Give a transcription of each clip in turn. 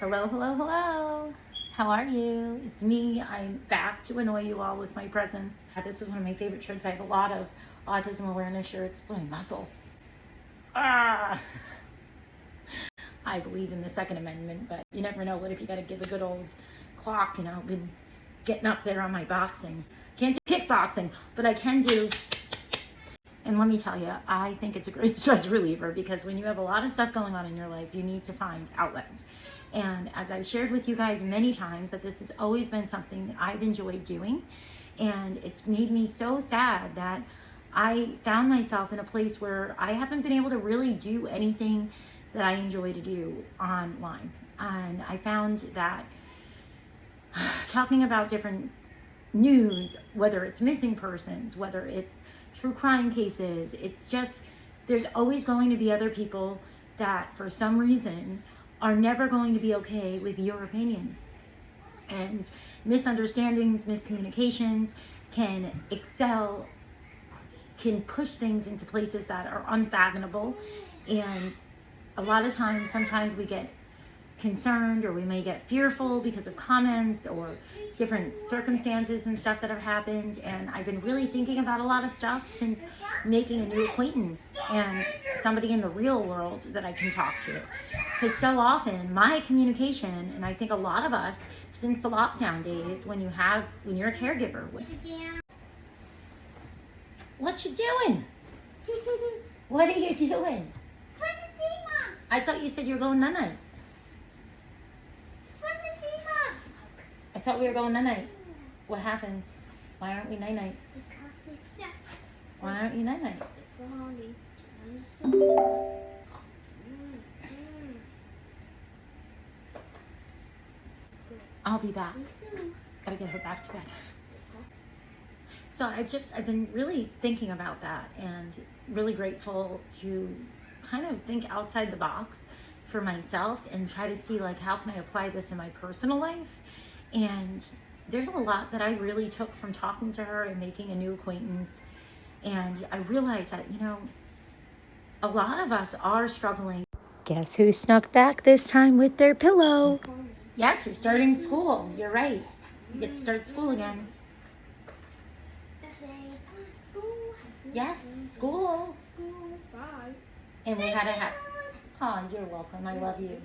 Hello, hello, hello. How are you? It's me. I'm back to annoy you all with my presence. This is one of my favorite shirts. I have a lot of autism awareness shirts. Look at my muscles. Ah! I believe in the Second Amendment, but you never know. What if you got to give a good old clock? Been getting up there on my boxing. Can't do kickboxing, but I can do. And let me tell you, I think it's a great stress reliever because when you have a lot of stuff going on in your life, you need to find outlets. And as I've shared with you guys many times, that this has always been something that I've enjoyed doing. And it's made me so sad that I found myself in a place where I haven't been able to really do anything that I enjoy to do online. And I found that talking about different news, whether it's missing persons, whether it's true crime cases, it's just, there's always going to be other people that for some reason are never going to be okay with your opinion. And misunderstandings, miscommunications can push things into places that are unfathomable. And a lot of times, sometimes we get concerned or we may get fearful because of comments or different circumstances and stuff that have happened. And I've been really thinking about a lot of stuff since making a new acquaintance and somebody in the real world that I can talk to. Because so often my communication, and I think a lot of us since the lockdown days, when you're a caregiver. What you doing? What are you doing? I thought you said you were going night-night. I thought we were going night-night. What happens? Why aren't we night-night? Why aren't you night-night? I'll be back. Gotta get her back to bed. So I've been really thinking about that and really grateful to kind of think outside the box for myself and try to see how can I apply this in my personal life. And there's a lot that I really took from talking to her and making a new acquaintance. And I realized that, a lot of us are struggling. Guess who snuck back this time with their pillow? Yes, you're starting school. You're right. You get to start school again. Yes, school. And we had to have... Oh, you're welcome. I love you.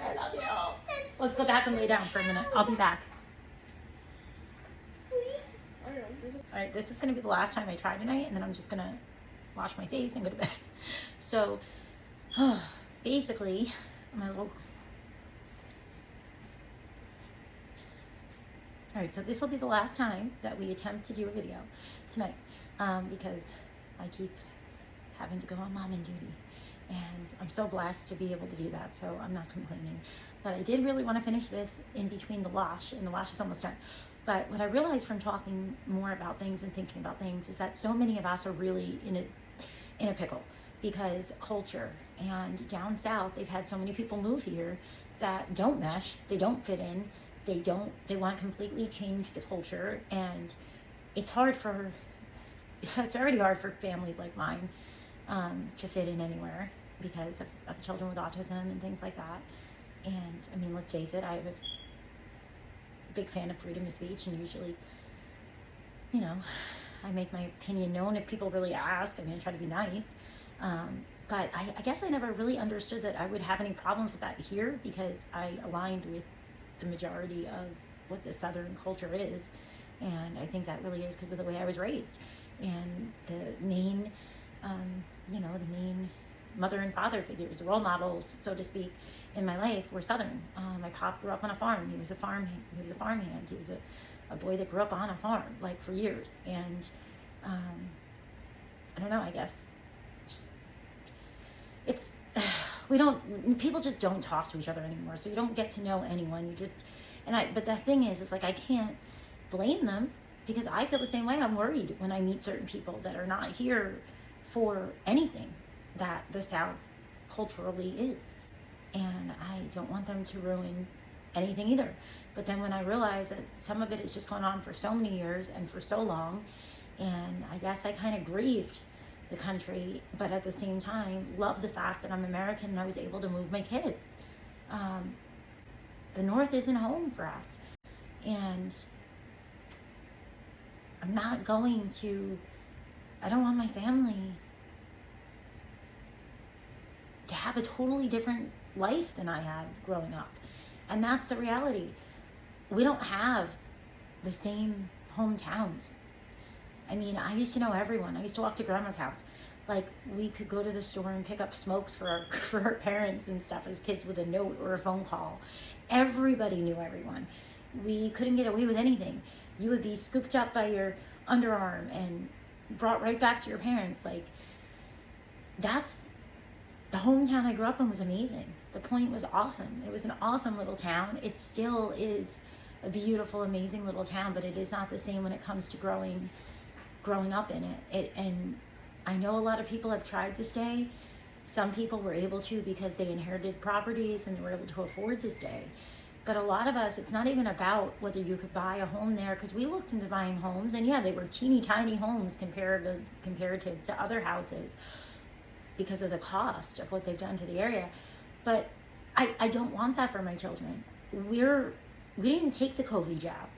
I love you. Let's go back and lay down for a minute. I'll be back. All right, this is going to be the last time I try tonight, and then I'm just going to wash my face and go to bed. So, basically, all right, so this will be the last time that we attempt to do a video tonight, because I keep having to go on mom and duty. And I'm so blessed to be able to do that, so I'm not complaining. But I did really want to finish this in between the wash, and the wash is almost done. But what I realized from talking more about things and thinking about things is that so many of us are really in a pickle because culture. And down south, they've had so many people move here that don't mesh, they don't fit in, they want to completely change the culture. And it's already hard for families like mine to fit in anywhere because of children with autism and things like that. And I mean, let's face it, I'm a big fan of freedom of speech, and usually, I make my opinion known if people really ask. I mean, I try to be nice. But I guess I never really understood that I would have any problems with that here because I aligned with the majority of what the Southern culture is. And I think that really is because of the way I was raised. And the main mother and father figures, role models, so to speak, in my life were Southern. My pop grew up on a farm. He was a farmhand. He was a boy that grew up on a farm, for years. And I don't know, I guess people just don't talk to each other anymore. So you don't get to know anyone. But the thing is I can't blame them because I feel the same way. I'm worried when I meet certain people that are not here for anything that the South culturally is. And I don't want them to ruin anything either. But then when I realize that some of it has just gone on for so many years and for so long, and I guess I kind of grieved the country, but at the same time, love the fact that I'm American and I was able to move my kids. Um, the North isn't home for us. And I'm not going to, I don't want my family to have a totally different life than I had growing up. And that's the reality. We don't have the same hometowns. I mean, I used to know everyone. I used to walk to grandma's house. Like, we could go to the store and pick up smokes for our, for our parents and stuff as kids with a note or a phone call. Everybody knew everyone. We couldn't get away with anything. You would be scooped up by your underarm and brought right back to your parents. Like, that's the hometown I grew up in was amazing. The Point was awesome. It was an awesome little town. It still is a beautiful, amazing little town, but it is not the same when it comes to growing up in it. And I know a lot of people have tried to stay. Some people were able to because they inherited properties and they were able to afford to stay. But a lot of us, it's not even about whether you could buy a home there, because we looked into buying homes, and yeah, they were teeny tiny homes comparative to other houses because of the cost of what they've done to the area. But I don't want that for my children. We didn't take the COVID jab.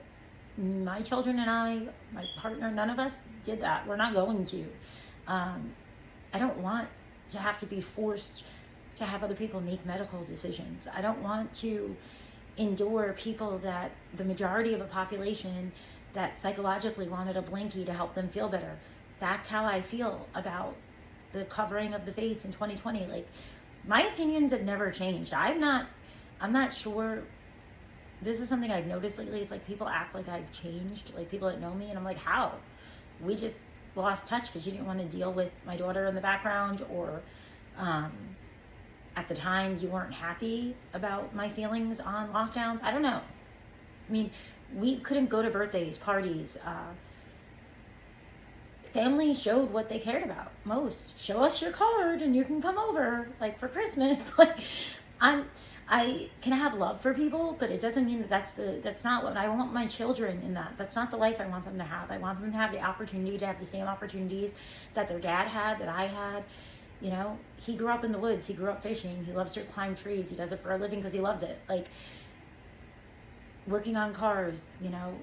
My children and I, my partner, none of us did that. We're not going to. I don't want to have to be forced to have other people make medical decisions. I don't want to endure people that the majority of a population that psychologically wanted a blankie to help them feel better. That's how I feel about the covering of the face in 2020. Like, my opinions have never changed. I'm not sure. This is something I've noticed lately. It's like people act like I've changed, like people that know me, and I'm like, how? We just lost touch because you didn't want to deal with my daughter in the background, or at the time you weren't happy about my feelings on lockdowns. I don't know. I mean, we couldn't go to birthdays, parties. Family showed what they cared about most. Show us your card and you can come over, like, for Christmas. Like, I can have love for people, but it doesn't mean that that's not what I want my children in that. That's not the life I want them to have. I want them to have the opportunity to have the same opportunities that their dad had, that I had. You know, he grew up in the woods. He grew up fishing. He loves to climb trees. He does it for a living because he loves it. Like, working on cars, you know,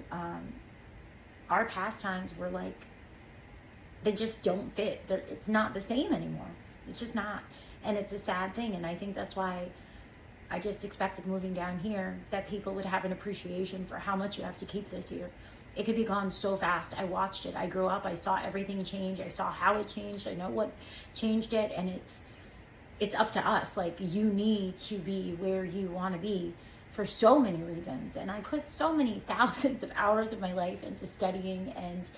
our pastimes were like, they just don't fit. It's not the same anymore. It's just not. And it's a sad thing. And I think that's why I just expected moving down here that people would have an appreciation for how much you have to keep this here. It could be gone so fast. I watched it. I grew up. I saw everything change. I saw how it changed. I know what changed it. And it's up to us. Like, you need to be where you want to be for so many reasons. And I put so many thousands of hours of my life into studying and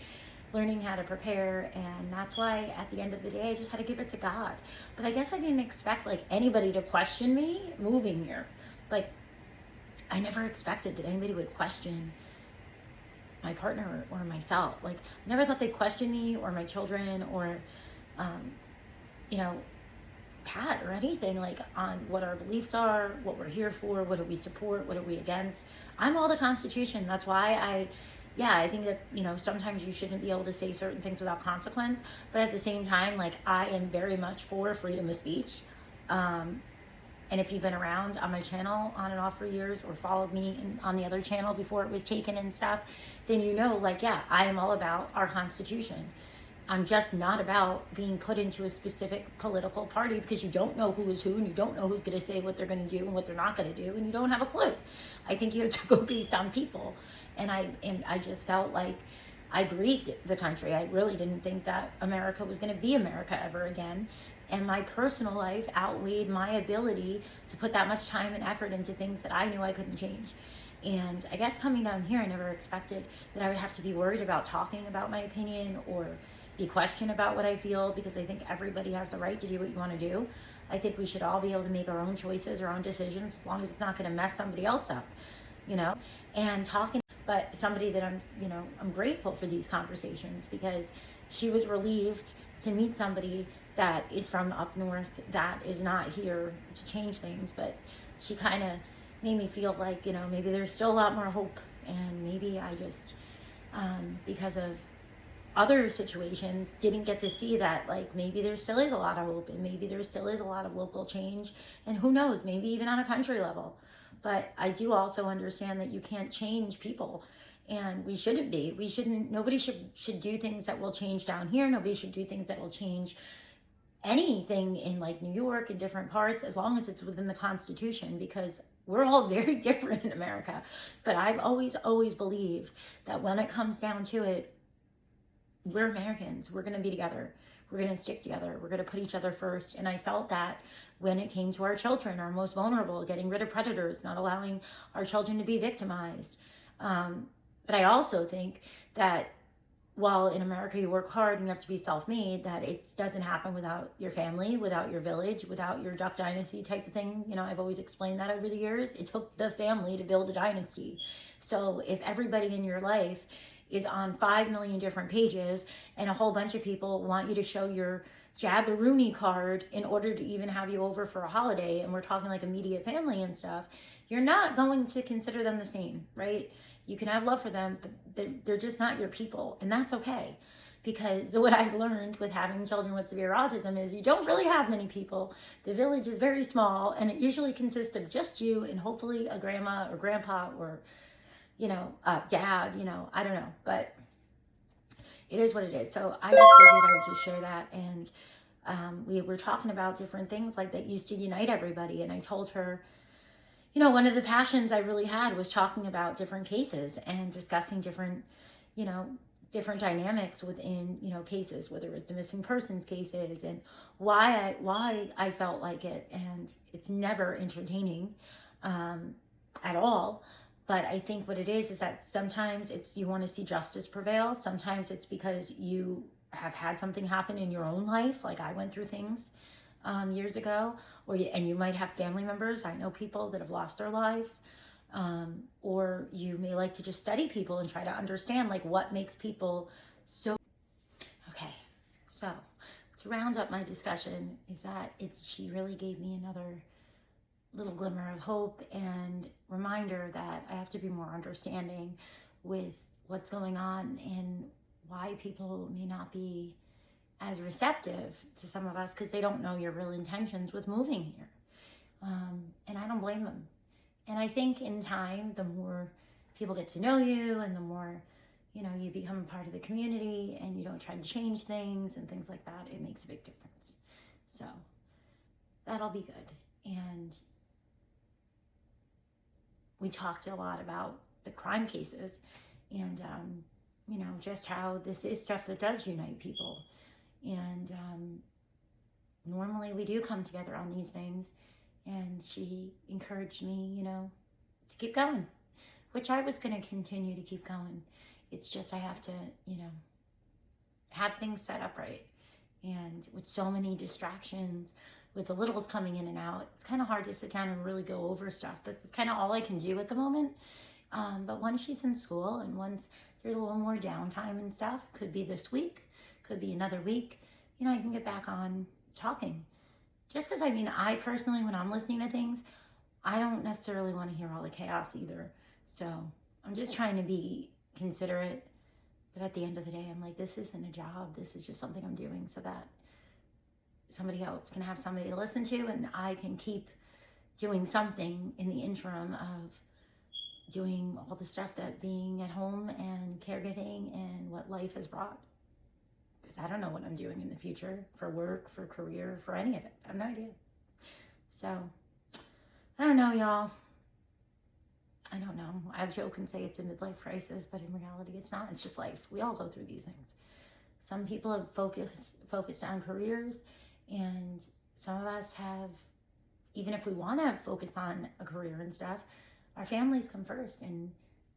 learning how to prepare, and that's why at the end of the day I just had to give it to God. But I guess I didn't expect, like, anybody to question me moving here. Like, I never expected that anybody would question my partner or myself. Like, I never thought they'd question me or my children or you know, Pat or anything, like, on what our beliefs are, what we're here for, what do we support, what are we against. I'm all the Constitution. That's why I think that, you know, sometimes you shouldn't be able to say certain things without consequence, but at the same time, like, I am very much for freedom of speech. And if you've been around on my channel on and off for years, or followed me on the other channel before it was taken and stuff, then you know, like, yeah, I am all about our Constitution. I'm just not about being put into a specific political party, because you don't know who is who, and you don't know who's going to say what they're going to do and what they're not going to do, and you don't have a clue. I think you have to go based on people. And I just felt like I grieved the country. I really didn't think that America was going to be America ever again. And my personal life outweighed my ability to put that much time and effort into things that I knew I couldn't change. And I guess coming down here, I never expected that I would have to be worried about talking about my opinion or be questioned about what I feel, because I think everybody has the right to do what you want to do. I think we should all be able to make our own choices, our own decisions, as long as it's not going to mess somebody else up, you know. And talking, but somebody that I'm grateful for these conversations, because she was relieved to meet somebody that is from up north, that is not here to change things, but she kind of made me feel like, you know, maybe there's still a lot more hope, and maybe I just, because of other situations didn't get to see that, like, maybe there still is a lot of hope, and maybe there still is a lot of local change, and who knows, maybe even on a country level. But I do also understand that you can't change people, and we shouldn't be. We shouldn't, nobody should do things that will change down here. Nobody should do things that will change anything in like New York and different parts, as long as it's within the Constitution, because we're all very different in America. But I've always believed that when it comes down to it, we're Americans. We're going to be together. We're going to stick together. We're going to put each other first. And I felt that when it came to our children, our most vulnerable, getting rid of predators, not allowing our children to be victimized. But I also think that while in America you work hard and you have to be self-made, that it doesn't happen without your family, without your village, without your Duck Dynasty type of thing. You know, I've always explained that over the years. It took the family to build a dynasty. So if everybody in your life is on 5 million different pages and a whole bunch of people want you to show your Jabberoonie card in order to even have you over for a holiday, and we're talking like immediate family and stuff, you're not going to consider them the same, right? You can have love for them, but they're just not your people, and that's okay. Because what I've learned with having children with severe autism is you don't really have many people. The village is very small, and it usually consists of just you and hopefully a grandma or grandpa or, you know, dad, you know, I don't know, but it is what it is. So I just figured I would just share that. And we were talking about different things like that used to unite everybody. And I told her, you know, one of the passions I really had was talking about different cases and discussing different, you know, different dynamics within, you know, cases, whether it's the missing persons cases, and why I felt like it. And it's never entertaining at all. But I think what it is that sometimes it's you want to see justice prevail. Sometimes it's because you have had something happen in your own life, like I went through things years ago, and you might have family members. I know people that have lost their lives, or you may like to just study people and try to understand like what makes people so. Okay, so to round up my discussion is that she really gave me another little glimmer of hope and reminder that I have to be more understanding with what's going on and why people may not be as receptive to some of us, because they don't know your real intentions with moving here. And I don't blame them. And I think in time, the more people get to know you and the more, you know, you become a part of the community and you don't try to change things and things like that, it makes a big difference. So that'll be good. And we talked a lot about the crime cases and, you know, just how this is stuff that does unite people. And normally we do come together on these things. And she encouraged me, you know, to keep going, which I was going to continue to keep going. It's just I have to, you know, have things set up right. And with so many distractions, with the littles coming in and out, it's kind of hard to sit down and really go over stuff. This is kind of all I can do at the moment. But once she's in school and once there's a little more downtime and stuff, could be this week, could be another week, you know, I can get back on talking. Just because, I mean, I personally, when I'm listening to things, I don't necessarily want to hear all the chaos either. So I'm just trying to be considerate. But at the end of the day, I'm like, this isn't a job. This is just something I'm doing so that somebody else can have somebody to listen to, and I can keep doing something in the interim of doing all the stuff that being at home and caregiving and what life has brought. Because I don't know what I'm doing in the future for work, for career, for any of it. I have no idea. So, I don't know, y'all. I don't know. I joke and say it's a midlife crisis, but in reality, it's not. It's just life. We all go through these things. Some people have focused on careers, and some of us have, even if we want to focus on a career and stuff, our families come first. And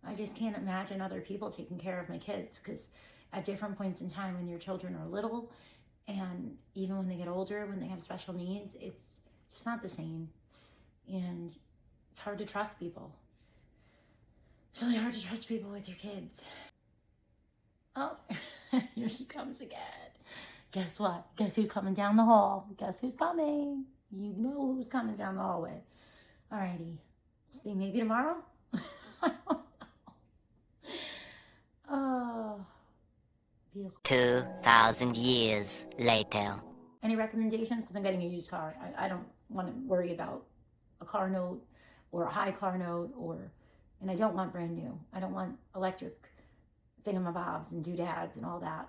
I just can't imagine other people taking care of my kids, because at different points in time when your children are little, and even when they get older, when they have special needs, it's just not the same. And it's hard to trust people. It's really hard to trust people with your kids. Oh, here she comes again. Guess what? Guess who's coming down the hall? Guess who's coming? You know who's coming down the hallway. Alrighty. See, maybe tomorrow? I don't know. Oh. vehicle. 2,000 years later. Any recommendations? Because I'm getting a used car. I don't want to worry about a car note or a high car note, and I don't want brand new. I don't want electric thingamabobs and doodads and all that.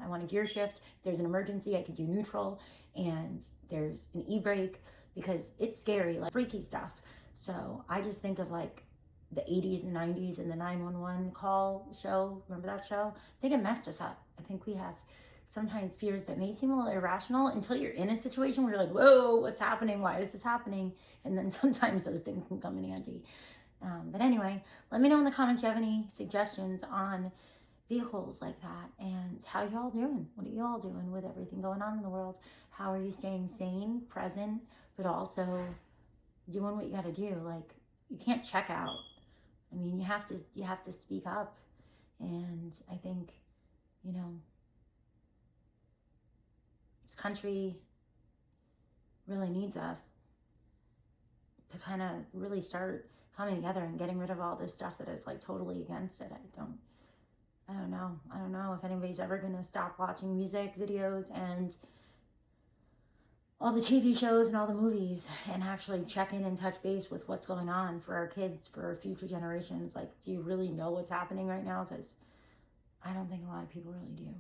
I want a gear shift. If there's an emergency, I could do neutral, and there's an e-brake, because it's scary, like freaky stuff. So I just think of like the 80s and 90s and the 911 call show. Remember that show? I think it messed us up. I think we have sometimes fears that may seem a little irrational until you're in a situation where you're like, whoa, what's happening? Why is this happening? And then sometimes those things can come in handy. But anyway, let me know in the comments if you have any suggestions on vehicles like that, and how y'all doing? What are y'all doing with everything going on in the world? How are you staying sane, present, but also doing what you got to do? Like, you can't check out. I mean, you have to speak up. And I think, you know, this country really needs us to kind of really start coming together and getting rid of all this stuff that is like totally against it. I don't know if anybody's ever going to stop watching music videos and all the TV shows and all the movies and actually check in and touch base with what's going on for our kids, for our future generations. Like, do you really know what's happening right now? Because I don't think a lot of people really do.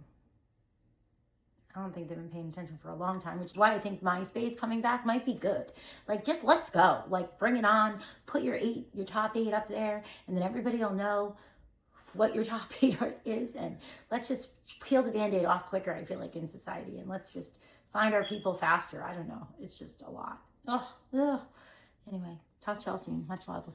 I don't think they've been paying attention for a long time, which is why I think MySpace coming back might be good. Like, just let's go. Like, bring it on. Put your top 8 up there, and then everybody will know what your top 8 is, and let's just peel the Band-Aid off quicker, I feel like, in society, and let's just find our people faster. I don't know. It's just a lot. Ugh. Anyway, talk to y'all soon. Much love.